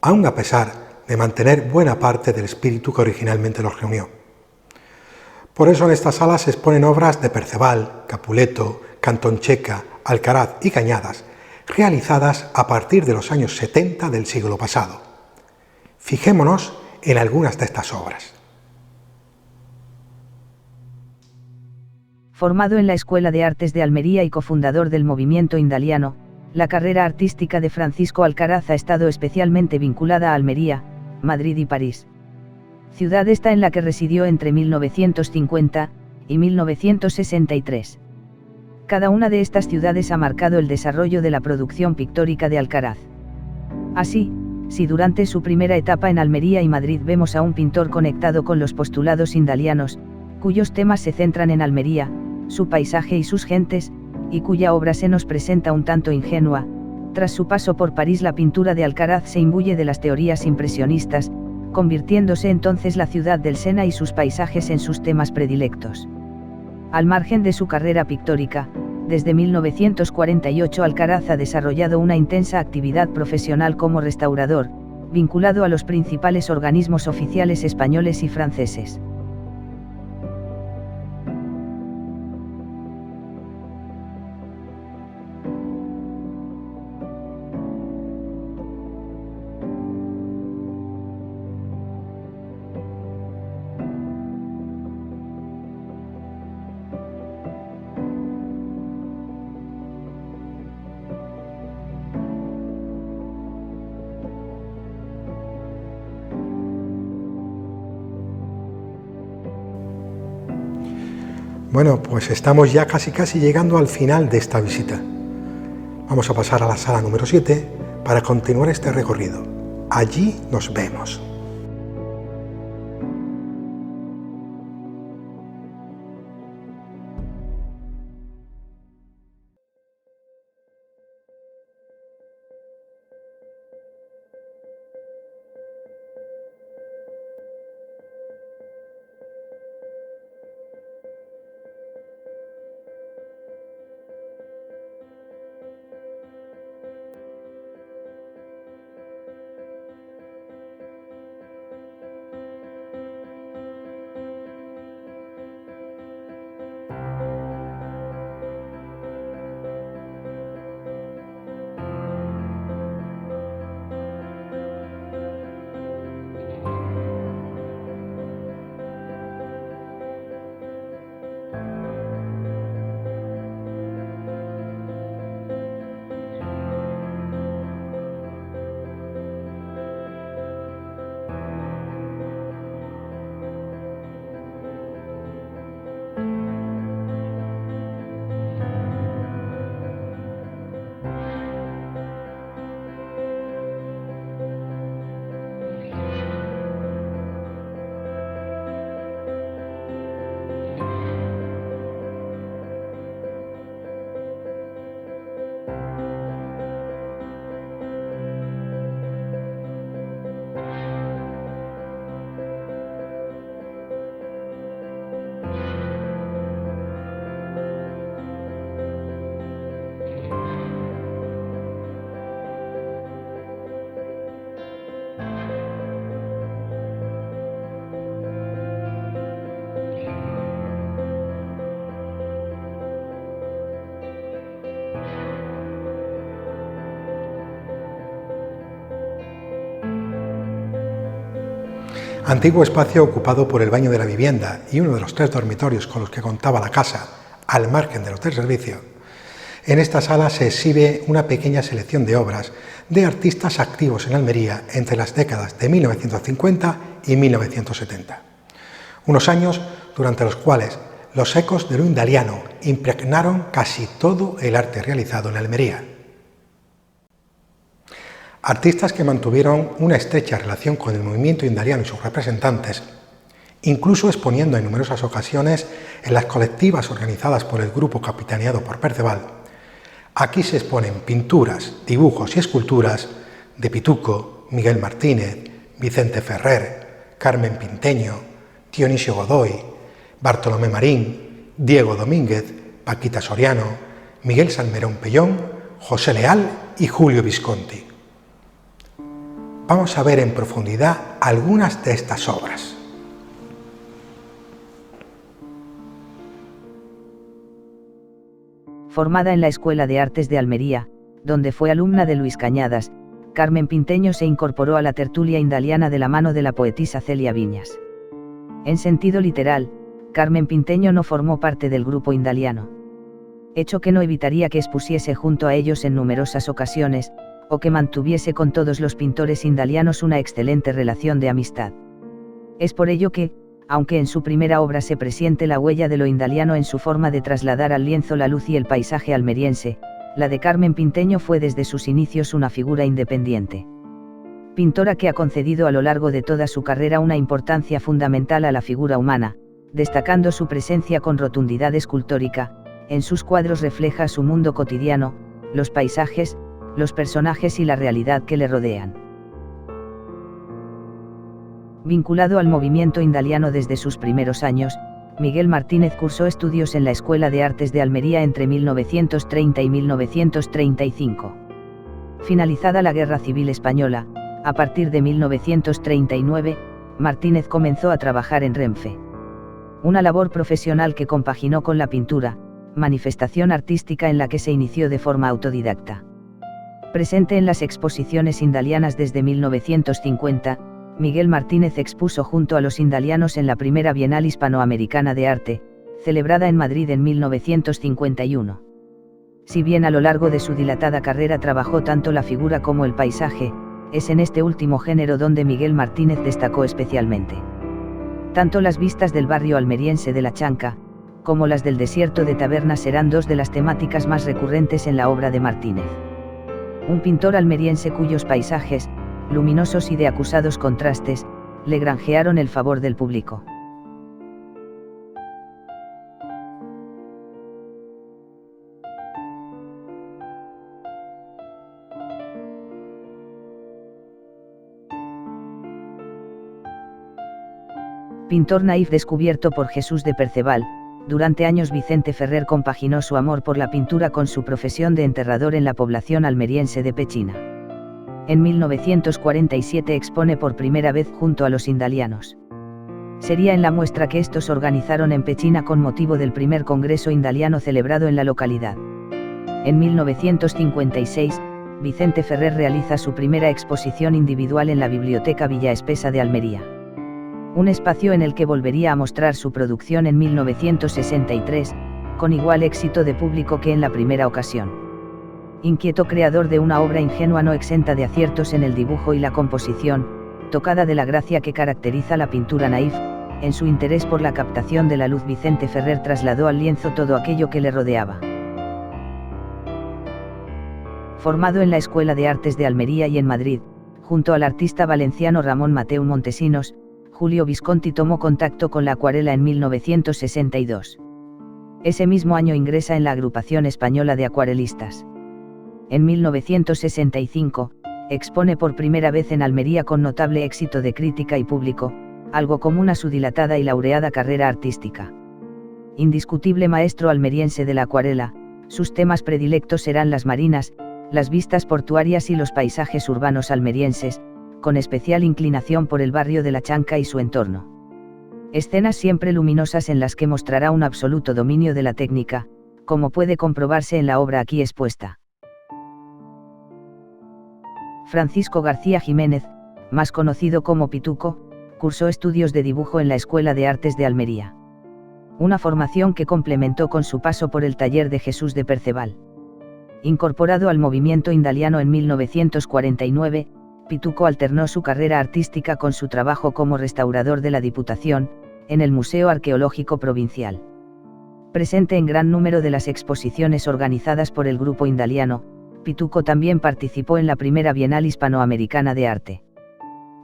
aun a pesar de mantener buena parte del espíritu que originalmente los reunió. Por eso en esta sala se exponen obras de Perceval, Capuleto, Cantoncheca, Alcaraz y Cañadas, realizadas a partir de los años 70 del siglo pasado. Fijémonos en algunas de estas obras. Formado en la Escuela de Artes de Almería y cofundador del movimiento indaliano, la carrera artística de Francisco Alcaraz ha estado especialmente vinculada a Almería, Madrid y París. Ciudad esta en la que residió entre 1950 y 1963. Cada una de estas ciudades ha marcado el desarrollo de la producción pictórica de Alcaraz. Así, si durante su primera etapa en Almería y Madrid vemos a un pintor conectado con los postulados indalianos, cuyos temas se centran en Almería, su paisaje y sus gentes, y cuya obra se nos presenta un tanto ingenua, tras su paso por París la pintura de Alcaraz se imbuye de las teorías impresionistas, convirtiéndose entonces la ciudad del Sena y sus paisajes en sus temas predilectos. Al margen de su carrera pictórica, desde 1948 Alcaraz ha desarrollado una intensa actividad profesional como restaurador, vinculado a los principales organismos oficiales españoles y franceses. Bueno, pues estamos ya casi llegando al final de esta visita. Vamos a pasar a la sala número 7 para continuar este recorrido. Allí nos vemos. Antiguo espacio ocupado por el baño de la vivienda y uno de los 3 dormitorios con los que contaba la casa, al margen del hotel servicio. En esta sala se exhibe una pequeña selección de obras de artistas activos en Almería entre las décadas de 1950 y 1970. Unos años durante los cuales los ecos de lo indaliano impregnaron casi todo el arte realizado en Almería. Artistas que mantuvieron una estrecha relación con el movimiento indaliano y sus representantes, incluso exponiendo en numerosas ocasiones en las colectivas organizadas por el grupo capitaneado por Perceval. Aquí se exponen pinturas, dibujos y esculturas de Pituco, Miguel Martínez, Vicente Ferrer, Carmen Pinteño, Dionisio Godoy, Bartolomé Marín, Diego Domínguez, Paquita Soriano, Miguel Salmerón Pellón, José Leal y Julio Visconti. Vamos a ver en profundidad algunas de estas obras. Formada en la Escuela de Artes de Almería, donde fue alumna de Luis Cañadas, Carmen Pinteño se incorporó a la tertulia indaliana de la mano de la poetisa Celia Viñas. En sentido literal, Carmen Pinteño no formó parte del grupo indaliano. Hecho que no evitaría que expusiese junto a ellos en numerosas ocasiones, o que mantuviese con todos los pintores indalianos una excelente relación de amistad. Es por ello que, aunque en su primera obra se presiente la huella de lo indaliano en su forma de trasladar al lienzo la luz y el paisaje almeriense, la de Carmen Pinteño fue desde sus inicios una figura independiente. Pintora que ha concedido a lo largo de toda su carrera una importancia fundamental a la figura humana, destacando su presencia con rotundidad escultórica. En sus cuadros refleja su mundo cotidiano, los paisajes, los personajes y la realidad que le rodean. Vinculado al movimiento indaliano desde sus primeros años, Miguel Martínez cursó estudios en la Escuela de Artes de Almería entre 1930 y 1935. Finalizada la Guerra Civil Española, a partir de 1939, Martínez comenzó a trabajar en Renfe. Una labor profesional que compaginó con la pintura, manifestación artística en la que se inició de forma autodidacta. Presente en las exposiciones indalianas desde 1950, Miguel Martínez expuso junto a los indalianos en la primera Bienal Hispanoamericana de Arte, celebrada en Madrid en 1951. Si bien a lo largo de su dilatada carrera trabajó tanto la figura como el paisaje, es en este último género donde Miguel Martínez destacó especialmente. Tanto las vistas del barrio almeriense de La Chanca, como las del desierto de Tabernas serán dos de las temáticas más recurrentes en la obra de Martínez. Un pintor almeriense cuyos paisajes, luminosos y de acusados contrastes, le granjearon el favor del público. Pintor naif descubierto por Jesús de Perceval, durante años Vicente Ferrer compaginó su amor por la pintura con su profesión de enterrador en la población almeriense de Pechina. En 1947 expone por primera vez junto a los indalianos. Sería en la muestra que estos organizaron en Pechina con motivo del primer congreso indaliano celebrado en la localidad. En 1956, Vicente Ferrer realiza su primera exposición individual en la Biblioteca Villa Espesa de Almería. Un espacio en el que volvería a mostrar su producción en 1963, con igual éxito de público que en la primera ocasión. Inquieto creador de una obra ingenua no exenta de aciertos en el dibujo y la composición, tocada de la gracia que caracteriza la pintura naif, en su interés por la captación de la luz Vicente Ferrer trasladó al lienzo todo aquello que le rodeaba. Formado en la Escuela de Artes de Almería y en Madrid, junto al artista valenciano Ramón Mateu Montesinos, Julio Visconti tomó contacto con la acuarela en 1962. Ese mismo año ingresa en la Agrupación Española de Acuarelistas. En 1965, expone por primera vez en Almería con notable éxito de crítica y público, algo común a su dilatada y laureada carrera artística. Indiscutible maestro almeriense de la acuarela, sus temas predilectos serán las marinas, las vistas portuarias y los paisajes urbanos almerienses, con especial inclinación por el barrio de La Chanca y su entorno. Escenas siempre luminosas en las que mostrará un absoluto dominio de la técnica, como puede comprobarse en la obra aquí expuesta. Francisco García Jiménez, más conocido como Pituco, cursó estudios de dibujo en la Escuela de Artes de Almería. Una formación que complementó con su paso por el taller de Jesús de Perceval. Incorporado al movimiento indaliano en 1949, Pituco alternó su carrera artística con su trabajo como restaurador de la Diputación, en el Museo Arqueológico Provincial. Presente en gran número de las exposiciones organizadas por el grupo indaliano, Pituco también participó en la primera Bienal Hispanoamericana de Arte.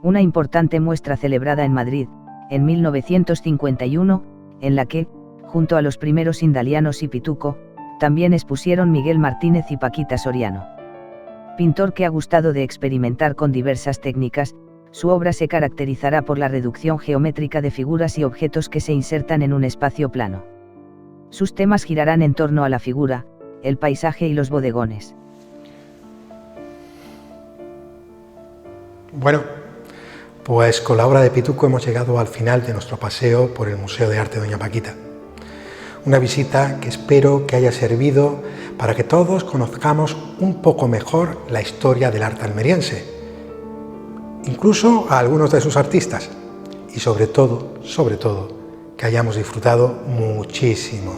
Una importante muestra celebrada en Madrid, en 1951, en la que, junto a los primeros indalianos y Pituco, también expusieron Miguel Martínez y Paquita Soriano. Pintor que ha gustado de experimentar con diversas técnicas, su obra se caracterizará por la reducción geométrica de figuras y objetos que se insertan en un espacio plano. Sus temas girarán en torno a la figura, el paisaje y los bodegones. Bueno, pues con la obra de Pituco hemos llegado al final de nuestro paseo por el Museo de Arte Doña Paquita. Una visita que espero que haya servido para que todos conozcamos un poco mejor la historia del arte almeriense, incluso a algunos de sus artistas, y sobre todo, que hayamos disfrutado muchísimo.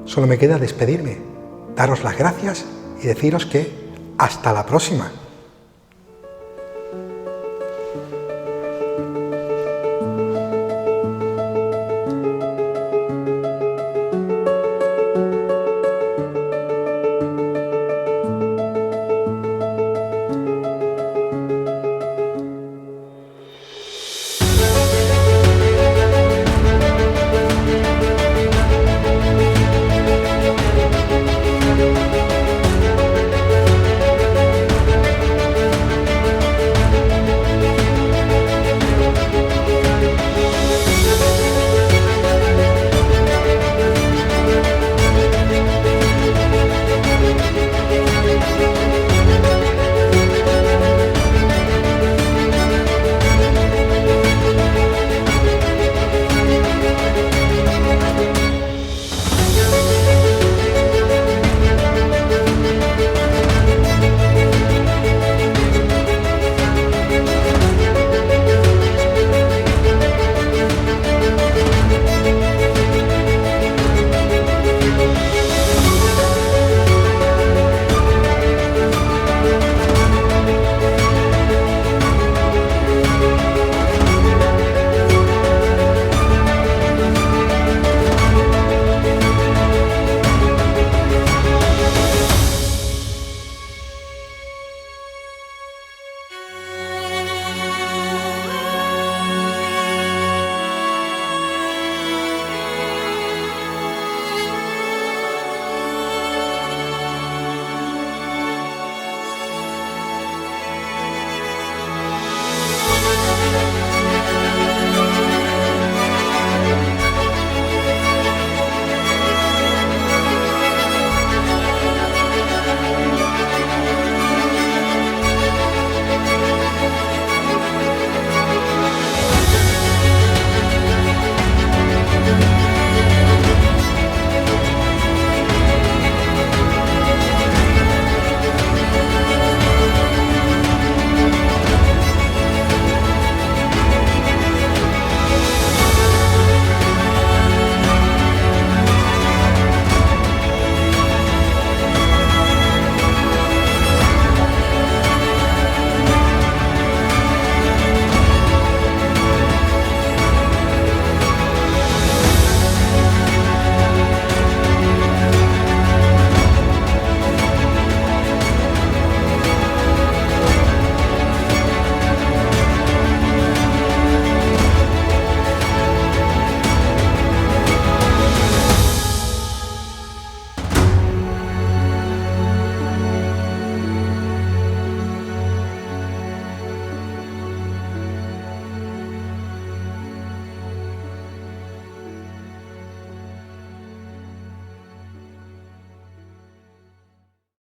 Solo me queda despedirme, daros las gracias y deciros que hasta la próxima.